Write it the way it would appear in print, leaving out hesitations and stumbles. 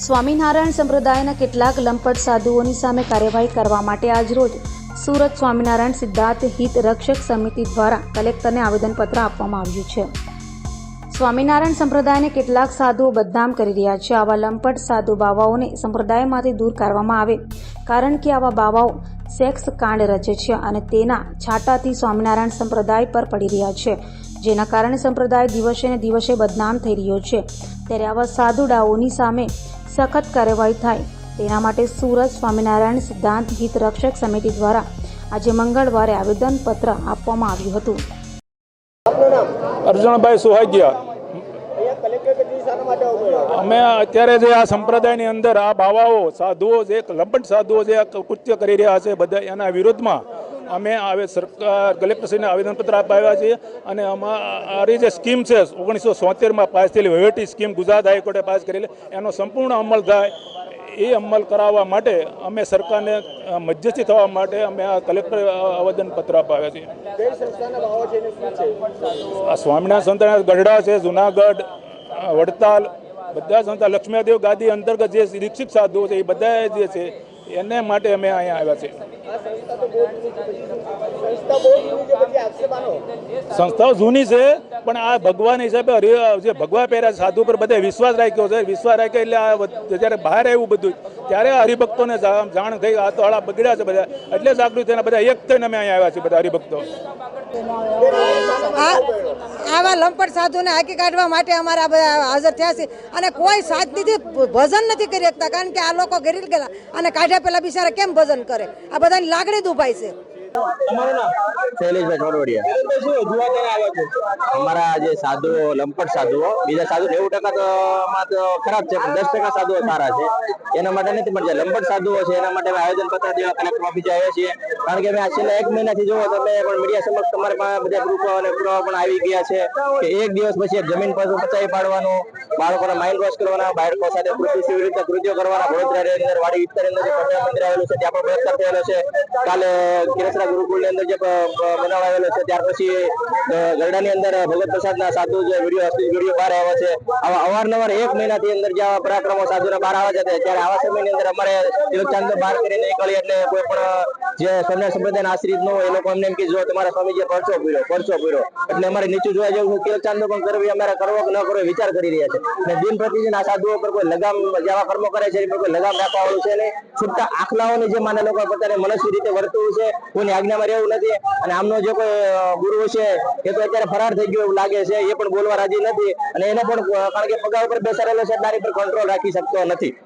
સ્વામિનારાયણ સંપ્રદાયના કેટલાક લંપટ સાધુઓની સામે કાર્યવાહી કરવા માટે આજરોજ સુરત સ્વામિનારાયણ સિદ્ધાર્થ હિત રક્ષક સમિતિ દ્વારા કલેક્ટરને આવેદનપત્ર આપવામાં આવ્યું છે. સ્વામિનારાયણ સંપ્રદાયને કેટલાક સાધુઓ બદનામ કરી રહ્યા છે. આવા લંપટ સાધુ બાવાઓને સંપ્રદાયમાંથી દૂર કરવામાં આવે, કારણ કે આવા બાવાઓ સેક્સ કાંડ રચે છે અને તેના છાંટાથી સ્વામિનારાયણ સંપ્રદાય પર પડી રહ્યા છે, જેના કારણે સંપ્રદાય દિવસે ને દિવસે બદનામ થઈ રહ્યો છે. ત્યારે આવા સાધુડાઓની સામે સખત કાર્યવાહી થાય તેના માટે સુરત સ્વામિનારાયણ સિદ્ધાંત હિત રક્ષક સમિતિ દ્વારા આજે મંગળવારે આવેદનપત્ર આપવામાં આવ્યું હતું. અર્જુનભાઈ સુહાગિયા, અમે અત્યારે જે આ સંપ્રદાયની અંદર આ બાવાઓ સાધુઓ જે લંપટ સાધુઓ જે કૃત્ય કરી રહ્યા છે બધા એના વિરોધમાં અમે સરકાર કલેક્ટરશ્રીને આવેદનપત્ર અપાવ્યા છીએ. અને અમારી જે સ્કીમ છે 1973માં પાસ થયેલી વહીવટી સ્કીમ ગુજરાત હાઈકોર્ટે પાસ કરેલી, એનો સંપૂર્ણ અમલ થાય એ અમલ કરાવવા માટે અમે સરકારને મધ્યસ્થી થવા માટે અમે આ કલેક્ટર આવેદનપત્ર અપાવ્યા છીએ. આ સ્વામિનારાયણ સંસ્થાના ગઢડા છે, જુનાગઢ, વડતાલ, બધા સંસ્થા લક્ષ્મીદેવ ગાદી અંતર્ગત જે દીક્ષિત સાધુઓ છે એ બધા જે છે એને માટે અમે અહીંયા આવ્યા છીએ. સંસ્થાઓ જૂની છે, પણ આ ભગવાન હિસાબે જે ભગવા પહેર્યા સાધુ પર બધા વિશ્વાસ રાખ્યો છે. વિશ્વાસ રાખ્યો એટલે આ જ્યારે બહાર આવ્યું બધું ત્યારે હરિભક્તોને જાણ થઈ, આ તો આળા બગડ્યા છે બધા, એટલે જાગૃત થઈને બધા એક થઈને અમે અહીંયા આવ્યા છીએ બધા હરિભક્તો. આવા લંપટ સાધુને હાંકી કાઢવા માટે અમારા બધા હાજર થયા છે અને કોઈ શાંતિથી ભજન નથી કરી શકતા, કારણ કે આ લોકો ગરીબ ગયેલા અને કાઢ્યા પેલા બિચારા કેમ ભજન કરે? આ બધાની લાગણી દુભાઈ છે. અમારા જે સાધુઓ લંપટ સાધુઓ, બીજા સાધુ 90% તો ખરાબ છે, પણ 10% સાધુઓ સારા છે. એના માટે નથી, પણ જે લંપટ સાધુઓ છે એના માટે આવેદનપત્ર દેવા કલેક્ટર ઓફિસે આવ્યા છીએ. કારણ કે અમે આ છેલ્લા 1 મહિનાથી જોવો તમે પણ મીડિયા સમક્ષ તમારે પાસે બધા પ્રૂફો અને પુરાવા પણ આવી ગયા છે કે એક દિવસ પછી એક જમીન પર પચાવી પાડવાનું, બાળકોને માઇન્ડ વોશ કરવાના, બાળકો સાથે વિરુદ્ધ કૃત્યો કરવાના. વડોદરા અંદર વાડી વિસ્તારની અંદર જે પ્રજ્ઞા મંદિર આવેલું છે ત્યાં પણ બળાત્કાર થયેલો છે. કાલે કિરસરા ગુરુકુળ ની અંદર જે બનાવ આવેલો છે, ત્યાર પછી ગરડાની અંદર ભગત પ્રસાદના સાધુ જે વિડીયો બહાર આવ્યા છે. આવા અવારનવાર 1 મહિનાથી અંદર જે આવા પરાક્રમો સાધુના બહાર આવ્યા છે, ત્યારે આવા સમયની અંદર અમારે તિલકચાંદ બહાર કરીને નીકળી એટલે કોઈ પણ જે સ્વામિનારાયણ સંપ્રદાયના આશ્રિત ન હોય એ લોકો અમને એમ કે જો તમારા સ્વામીજીએ પરચો પૂર્યો એટલે અમારે નીચું જોવા જેવું તિલકચાંદ પણ કરવી, અમારે કરવો કે ન કરવો વિચાર કરી રહ્યા છે. અને દિન પ્રતિદિન આ સાધુઓ પર કોઈ લગામ, જેવા કર્મો કરે છે એ પર કોઈ લગામ રાખવા વાળું છે નહીં. છૂટા આખલાઓની જે માને લોકો પોતાને મનસ્વી રીતે વર્તવું છે, કોઈની આજ્ઞામાં રહેવું નથી. અને આમનો જે કોઈ ગુરુ છે એ તો અત્યારે ફરાર થઈ ગયો એવું લાગે છે, એ પણ બોલવા રાજી નથી. અને એને પણ કારણ કે પગાર ઉપર બેસાડેલો છે, તારી પર કંટ્રોલ રાખી શકતો નથી.